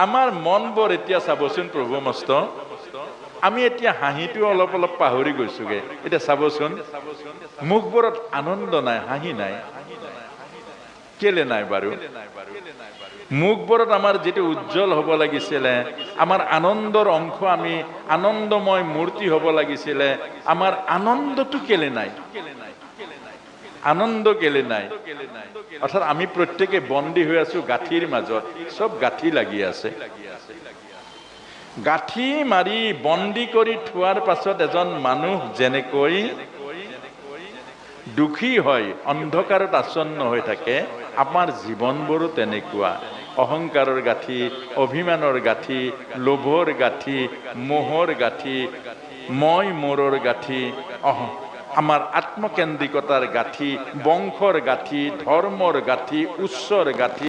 আমাৰ মনবোৰ এতিয়া চাবচোন প্ৰভু মস্ত, আমি এতিয়া হাঁহিটো অলপ অলপ পাহৰি গৈছোগে। এতিয়া চাবচোন মুখবোৰত আনন্দ নাই, হাঁহি নাই। কেলে নাই বাৰু? মুখবোৰত আমাৰ যিটো উজ্জ্বল হ'ব লাগিছিলে, আমাৰ আনন্দৰ অংশ, আমি আনন্দময় মূৰ্তি হ'ব লাগিছিলে, আমাৰ আনন্দটো কেলে নাই? আনন্দ কেলে নাই? অৰ্থাৎ আমি প্ৰত্যেকে বন্দী হৈ আছো গাঁঠিৰ মাজত, চব গাঁঠি লাগি আছে। গাঁঠি মাৰি বন্দী কৰি থোৱাৰ পাছত এজন মানুহ যেনেকৈ দুখী হয়, অন্ধকাৰত আচ্ছন্ন হৈ থাকে, আমাৰ জীৱনবোৰো তেনেকুৱা। অহংকাৰৰ গাঁঠি, অভিমানৰ গাঁঠি, লোভৰ গাঁঠি, মোহৰ গাঁঠি, মই মোৰৰ গাঁঠি, আমাৰ আত্মকেন্দ্ৰিকতাৰ গাঁঠি, বংশৰ গাঁঠি, ধৰ্মৰ গাঁঠি, উচ্চৰ গাঁঠি,